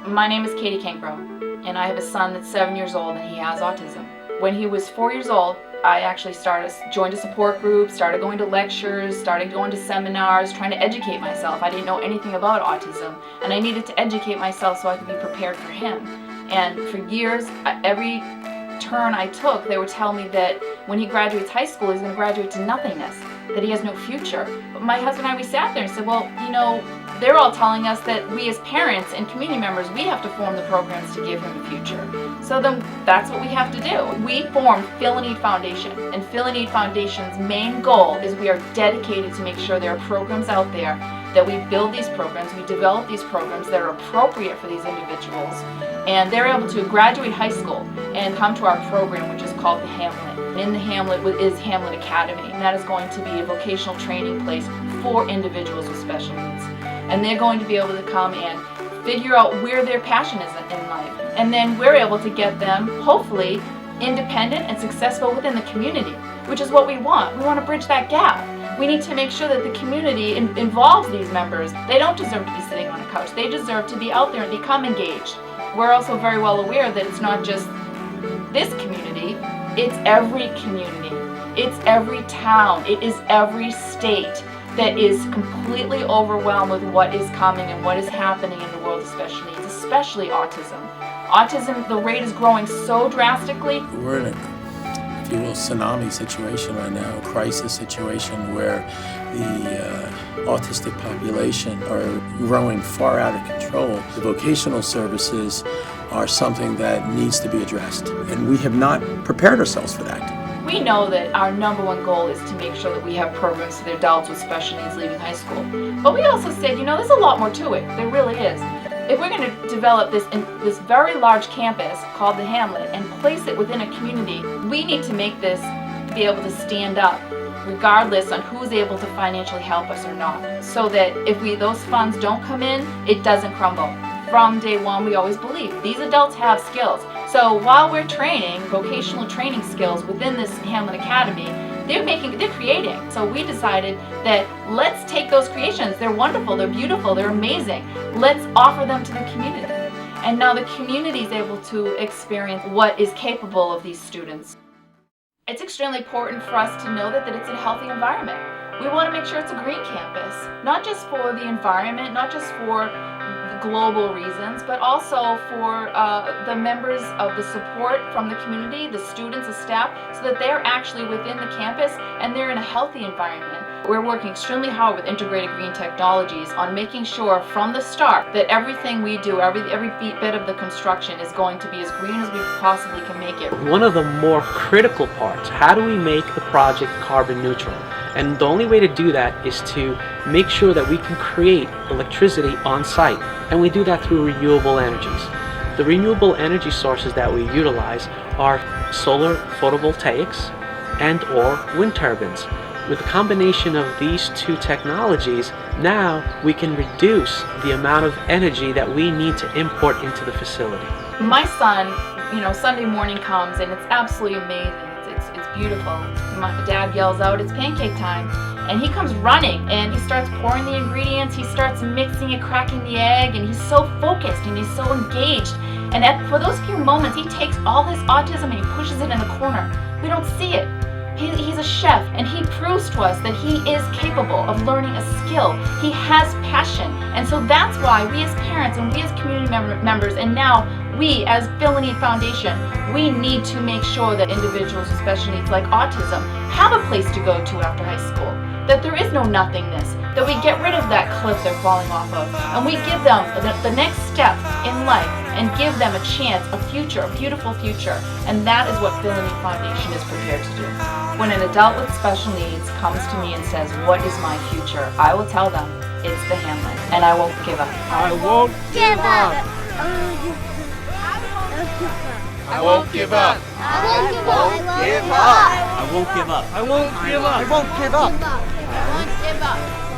My name is Cancro, and I have a son that's 7 years old and he has autism. When he was 4 years old, I actually joined a support group, started going to lectures, started going to seminars, trying to educate myself. I didn't know anything about autism, and I needed to educate myself so I could be prepared for him. And for years, every turn I took, they were telling me that when he graduates high school, he's going to graduate to nothingness, that he has no future. But my husband and I, we sat there and said, well, you know, they're all telling us that we as parents and community members, we have to form the programs to give him a future. So then that's what we have to do. We formed Feel and Eat Foundation, and Feel and Eat Foundation's main goal is we are dedicated to make sure there are programs out there, that we build these programs, we develop these programs that are appropriate for these individuals, and they're able to graduate high school and come to our program, which is called the Hamlet. In the Hamlet is Hamlet Academy, and that is going to be a vocational training place for individuals with special needs. And they're going to be able to come and figure out where their passion is in life. And then we're able to get them, hopefully, independent and successful within the community, which is what we want. We want to bridge that gap. We need to make sure that the community involves these members. They don't deserve to be sitting on a couch. They deserve to be out there and become engaged. We're also very well aware that it's not just this community, it's every community. It's every town. It is every state that is completely overwhelmed with what is coming and what is happening in the world of special needs, especially autism. Autism, the rate is growing so drastically. We're in a, if you will, tsunami situation right now, a crisis situation where the autistic population are growing far out of control. The vocational services are something that needs to be addressed, and we have not prepared ourselves for that. We know that our number one goal is to make sure that we have programs for the adults with special needs leaving high school. But we also said, you know, there's a lot more to it. There really is. If we're going to develop this very large campus called the Hamlet and place it within a community, we need to make this be able to stand up regardless on who's able to financially help us or not. So that if those funds don't come in, it doesn't crumble. From day one, we always believe these adults have skills. So while we're training vocational training skills within this Hamlet Academy, they're creating. So we decided that let's take those creations. They're wonderful, they're beautiful, they're amazing. Let's offer them to the community. And now the community is able to experience what is capable of these students. It's extremely important for us to know that it's a healthy environment. We want to make sure it's a green campus, not just for the environment, not just for global reasons, but also for the members of the support from the community, the students, the staff, so that they're actually within the campus and they're in a healthy environment. We're working extremely hard with Integrated Green Technologies on making sure from the start that everything we do, every bit of the construction is going to be as green as we possibly can make it. One of the more critical parts, how do we make the project carbon neutral? And the only way to do that is to make sure that we can create electricity on site. And we do that through renewable energies. The renewable energy sources that we utilize are solar photovoltaics and or wind turbines. With the combination of these two technologies, now we can reduce the amount of energy that we need to import into the facility. My son, you know, Sunday morning comes and it's absolutely amazing. It's beautiful. My dad yells out, "It's pancake time." And he comes running and he starts pouring the ingredients, he starts mixing it, cracking the egg, and he's so focused and he's so engaged. And for those few moments, he takes all his autism and he pushes it in the corner. We don't see it. He's a chef, and he proves to us that he is capable of learning a skill. He has passion. And so that's why we as parents and we as community members, and now we as Feel and Eat Foundation, we need to make sure that individuals with special needs like autism have a place to go to after high school. That there is no nothingness, that we get rid of that cliff they're falling off of, and we give them the next steps in life and give them a chance, a future, a beautiful future. And that is what Feel and Eat Foundation is prepared to do. When an adult with special needs comes to me and says, "What is my future?" I will tell them, it's the Hamlet, and I won't give up. I won't give up. I won't give up. I won't give up. I won't give up. I won't give up. I won't give up. I won't give up.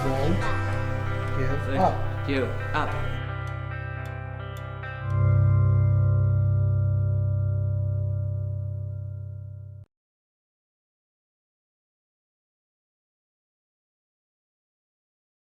Won't give up. Give up.